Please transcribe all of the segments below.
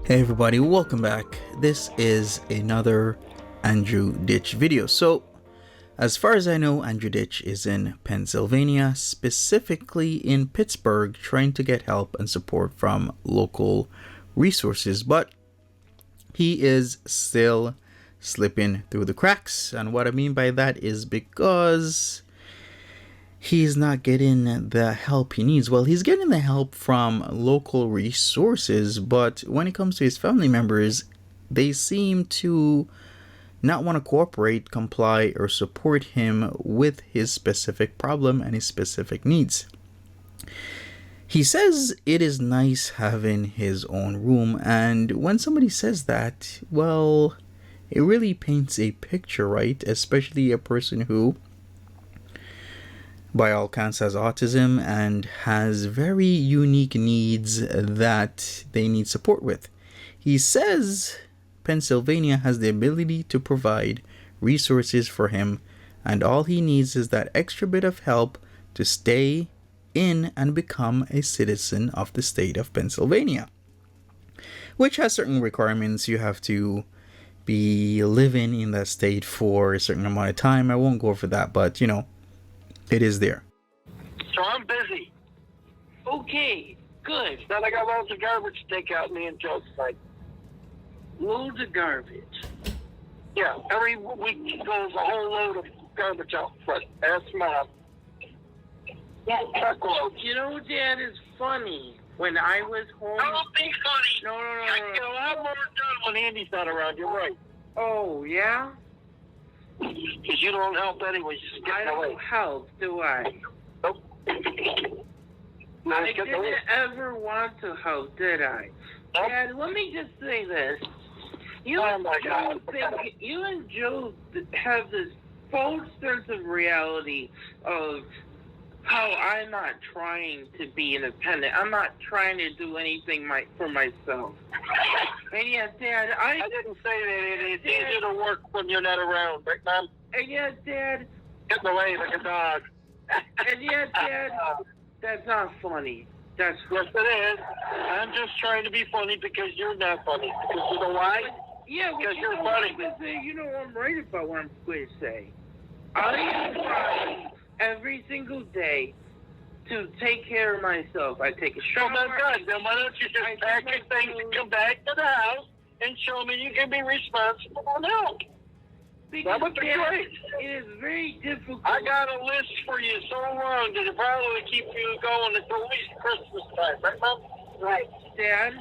Hey everybody, welcome back. This is another Andrew Ditch video. So, as far as I know, Andrew Ditch is in Pennsylvania, specifically in Pittsburgh, trying to get help and support from local resources, but he is still slipping through the cracks. And what I mean by that is because he's not getting the help he needs. Well, he's getting the help from local resources, but when it comes to his family members, they seem to not want to cooperate, comply, or support him with his specific problem and his specific needs. He says it is nice having his own room, and when somebody says that, well, it really paints a picture, right? Especially a person who, by all accounts, has autism and has very unique needs that they need support with. He says Pennsylvania has the ability to provide resources for him, and all he needs is that extra bit of help to stay in and become a citizen of the state of Pennsylvania, which has certain requirements. You have to be living in that state for a certain amount of time. I won't go over that, but it is there. So I'm busy. Okay, good. Then I got loads of garbage to take out me and Joe's side. Loads of garbage. Yeah, every week goes a whole load of garbage out front. Ask Mom. Yeah. Truckload. You know, Dad, it's funny. When I was home... I don't think funny. No. I get a lot more done when Andy's not around. You're right. Oh, yeah? Because you don't help anyway. You just I get away. don't help, do I? Nope. I didn't ever want to help, did I? Nope. Dad, let me just say this. You Oh, and my Joe God. you and Joe have this false sense of reality of how I'm not trying to be independent. I'm not trying to do anything for myself. And yet, Dad, I didn't say that it's easier to work when you're not around, right, Mom? And yet, Dad... Getting away like a dog. And yet, Dad... That's not funny. Yes, it is. I'm just trying to be funny because you're not funny. Because you know why? Yeah, because you you're know funny. what I'm gonna say. You know I'm right about what I'm going to say. I try every single day to take care of myself. I take a shower. Well, that's good. Then why don't you just pack your things and come back to the house and show me you can be responsible now? Because That would be great. it is very difficult. I got a list for you so long that it probably would keep you going until at least Christmas time, right, Mom? Right, Dad.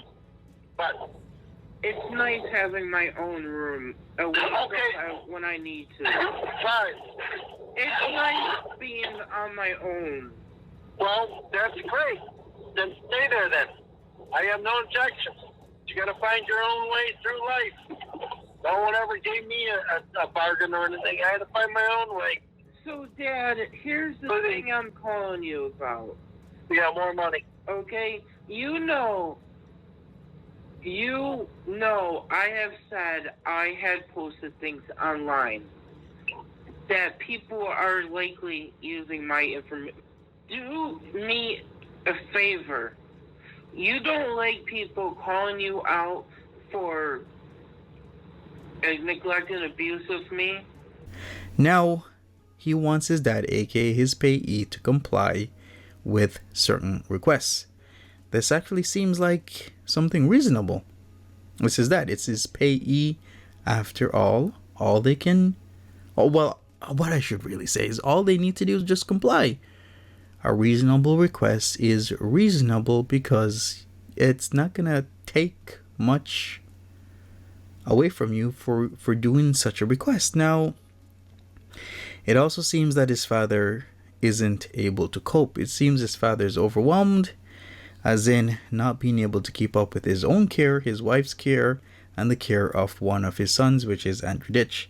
But It's nice having my own room when I need to. fine. It's nice being on my own. Well, that's great. Then stay there then. I have no objections. You got to find your own way through life. No one ever gave me a bargain or anything. I had to find my own way. So, Dad, here's the thing I'm calling you about. Yeah, more money. Okay? You know, I have said I had posted things online that people are likely using my information. Do me a favor. You don't like people calling you out for neglect and abuse of me? Now, he wants his dad, aka his payee, to comply with certain requests. This actually seems like something reasonable. It's his dad, it's his payee. After all they can... what I should really say is all they need to do is just comply. A reasonable request is reasonable because it's not gonna take much away from you for doing such a request. Now, it also seems that his father isn't able to cope. It seems his father is overwhelmed, as in not being able to keep up with his own care, his wife's care, and the care of one of his sons, which is Andrew Ditch.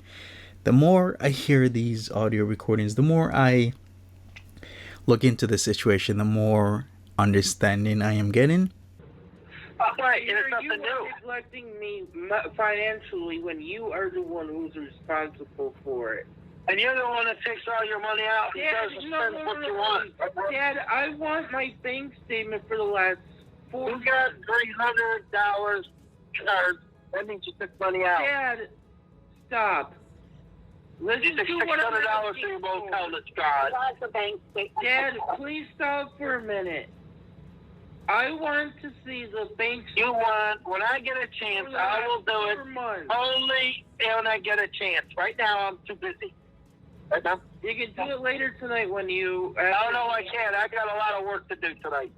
The more I hear these audio recordings, the more I look into the situation, the more understanding I am getting. Right, and it's You nothing are new. neglecting me financially when you are the one who's responsible for it. And you're the one that takes all your money out and Dad, doesn't spend what you want. Dad, I want my bank statement for the last 4 You got $300 card, that means you took money out. Dad, stop. You Listen took to what I'm $600 asking from your for. college card. Dad, please stop for a minute. I want to see the bank. You want, when I get a chance, I will do it. Only when I get a chance. Right now, I'm too busy. Right now? You can do it later tonight when you... No, I can't. I got a lot of work to do tonight.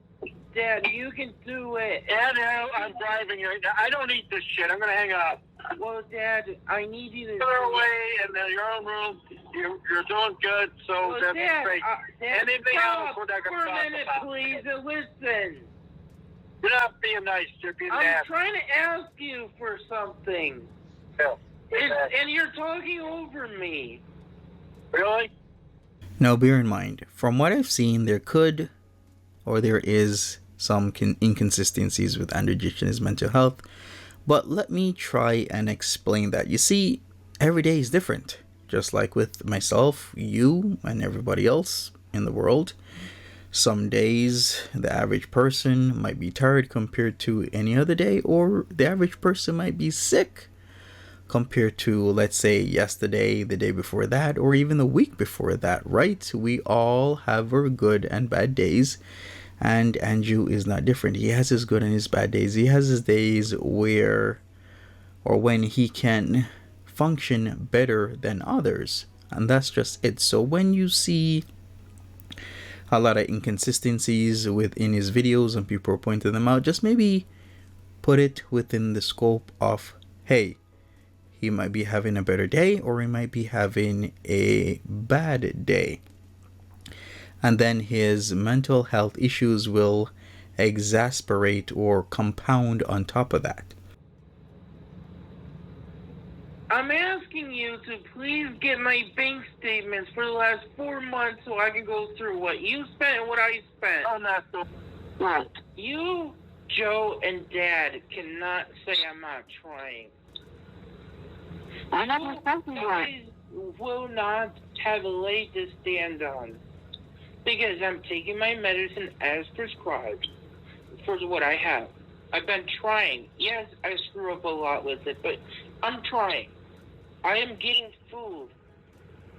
Dad, you can do it. Yeah, no, I'm driving right now. I don't eat this shit. I'm going to hang up. Well, Dad, I need you to... Go away in your own room. You're doing good, so Well, that's Dad, great. Dad, Anything stop else we're not going for to a talk minute, about? please, and listen. You're not being nice. You're being I'm nasty. trying to ask you for something. Yeah. And you're talking over me. Really? Now, bear in mind, from what I've seen, there is some inconsistencies with Andrew Ditch and his mental health, but let me try and explain that. You see, every day is different, just like with myself, you, and everybody else in the world. Some days, the average person might be tired compared to any other day, or the average person might be sick compared to, let's say, yesterday, the day before that, or even the week before that, right? We all have our good and bad days, and Andrew is not different. He has his good and his bad days. He has his days where, or when he can function better than others, and that's just it. So when you see a lot of inconsistencies within his videos and people are pointing them out, just maybe put it within the scope of, hey, he might be having a better day or he might be having a bad day. And then his mental health issues will exasperate or compound on top of that. I'm asking you to please get my bank statements for the last 4 months so I can go through what you spent and what I spent. Oh, not so. Right. You, Joe, and Dad cannot say I'm not trying. I never said you You weren't. guys will not have a leg to stand on because I'm taking my medicine as prescribed for what I have. I've been trying. Yes, I screw up a lot with it, but I'm trying. I am getting food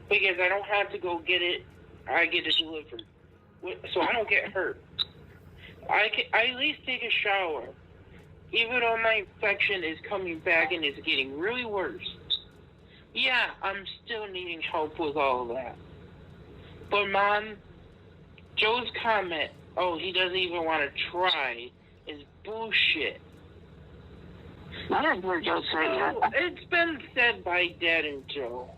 because I don't have to go get it. I get it delivered, so I don't get hurt. I at least take a shower, even though my infection is coming back and is getting really worse. Yeah, I'm still needing help with all of that. But Mom, Joe's comment, oh, he doesn't even want to try, is bullshit. I didn't hear Joe say that. It's been said by Dad and Joe.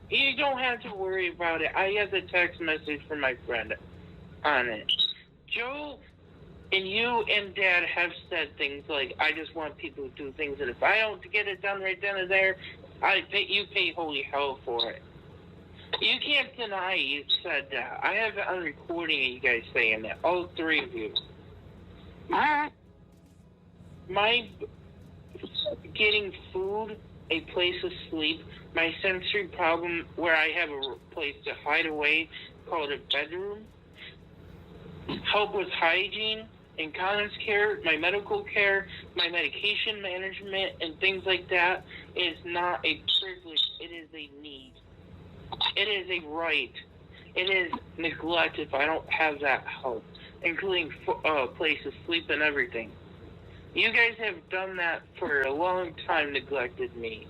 You don't have to worry about it. I have the text message from my friend on it. Joe and you and Dad have said things like, I just want people to do things, and if I don't get it done right then and there, you pay holy hell for it. You can't deny you said that. I have it on recording of you guys saying that, all three of you. Alright. My getting food, a place to sleep, my sensory problem where I have a place to hide away called a bedroom, help with hygiene, incontinence care, my medical care, my medication management, and things like that is not a privilege. It is a need. It is a right. It is neglect if I don't have that help, including place to sleep and everything. You guys have done that for a long time, neglected me.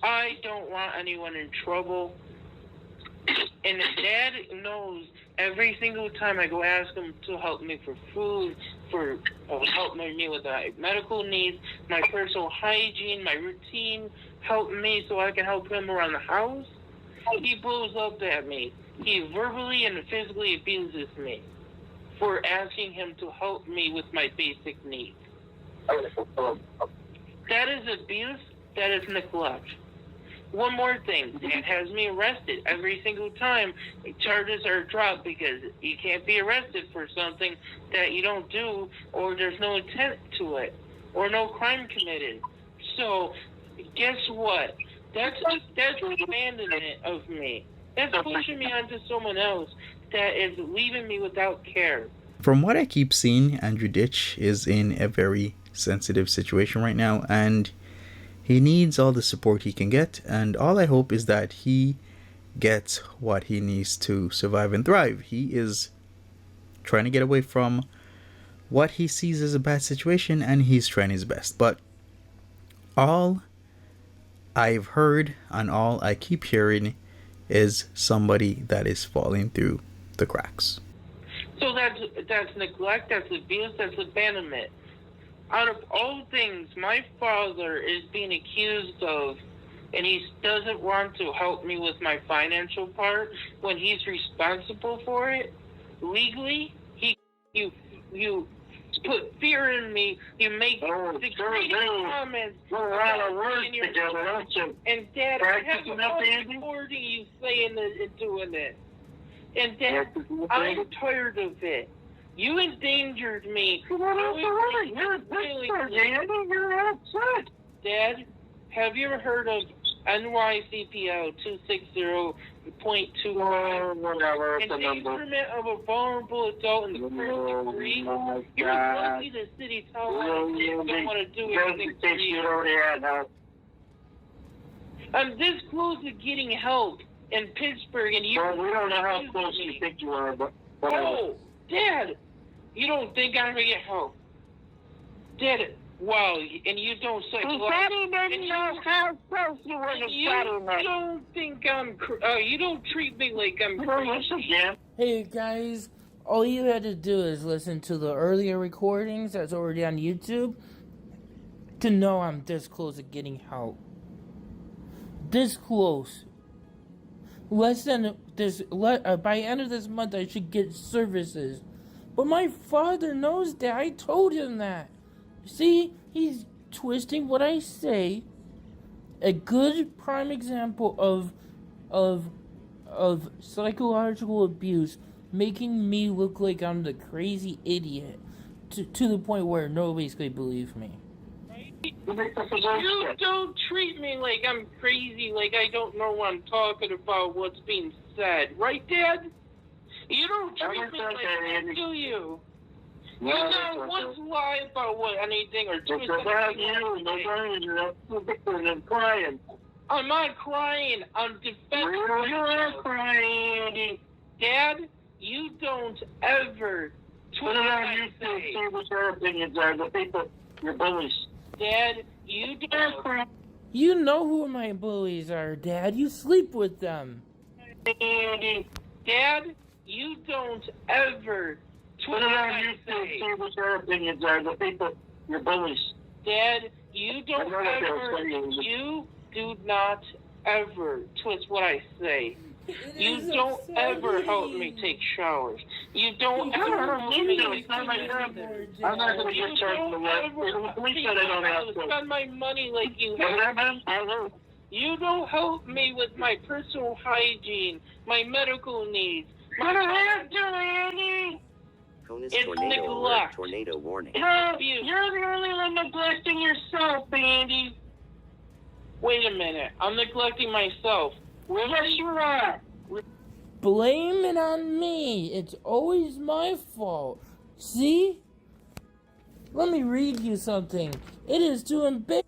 I don't want anyone in trouble. And Dad knows every single time I go ask him to help me for food, for help me with my medical needs, my personal hygiene, my routine, help me so I can help him around the house, he blows up at me. He verbally and physically abuses me for asking him to help me with my basic needs. That is abuse. That is neglect. One more thing, Dad has me arrested every single time charges are dropped because you can't be arrested for something that you don't do or there's no intent to it or no crime committed. So, guess what? That's abandonment of me. That's pushing me onto someone else that is leaving me without care. From what I keep seeing, Andrew Ditch is in a very sensitive situation right now, and he needs all the support he can get. And all I hope is that he gets what he needs to survive and thrive. He is trying to get away from what he sees as a bad situation, and he's trying his best. But all I've heard and all I keep hearing is somebody that is falling through the cracks. So that's neglect, that's abuse, that's abandonment. Out of all things, my father is being accused of, and he doesn't want to help me with my financial part when he's responsible for it. Legally, you put fear in me. You make degrading comments. And Dad, I have a recording you saying it and doing it. And Dad, I'm tired of it. You endangered me. Dad, have you ever heard of NYCPL 260.2? Endangerment of a vulnerable adult in the first degree. You're lucky the city tells you don't want to do anything for you. I'm this close to getting help in Pittsburgh, and you. Well, we don't know how close you think you are, but. Oh, Dad, you don't think I'm gonna get help, Dad? Wow, and you don't say. Daddy doesn't know how close you are to You don't think I'm. You don't treat me like I'm crazy. Hey guys, all you had to do is listen to the earlier recordings that's already on YouTube to know I'm this close to getting help. This close. Less than this. By end of this month, I should get services. But my father knows that. I told him that. See, he's twisting what I say. A good prime example of psychological abuse, making me look like I'm the crazy idiot to the point where nobody's gonna believe me. You don't treat me like I'm crazy, like I don't know what I'm talking about, what's being said. Right, Dad? You don't treat me like that, do you? You know what's lie about what anything or twist I'm crying. I'm not crying. I'm defending You're crying. Dad, you don't ever Put it on YouTube, see what your opinions are. The people, your bullies. Dad, you don't. You know who my bullies are, Dad. You sleep with them. Dad, you don't ever. Put it on YouTube, see what your opinions are. The people, your bullies. Dad, you don't ever. You do not ever twist what I say. You don't ever help me take showers. You don't ever help me. I'm not going to get charged for that. We said I don't have to spend my money like you have. You don't help me with my personal hygiene, my medical needs. It's neglect. Tornado warning. You're the only one neglecting yourself, Andy. Wait a minute. I'm neglecting myself. Yes, you are. Blame it on me. It's always my fault. See? Let me read you something. It is too embarrassing.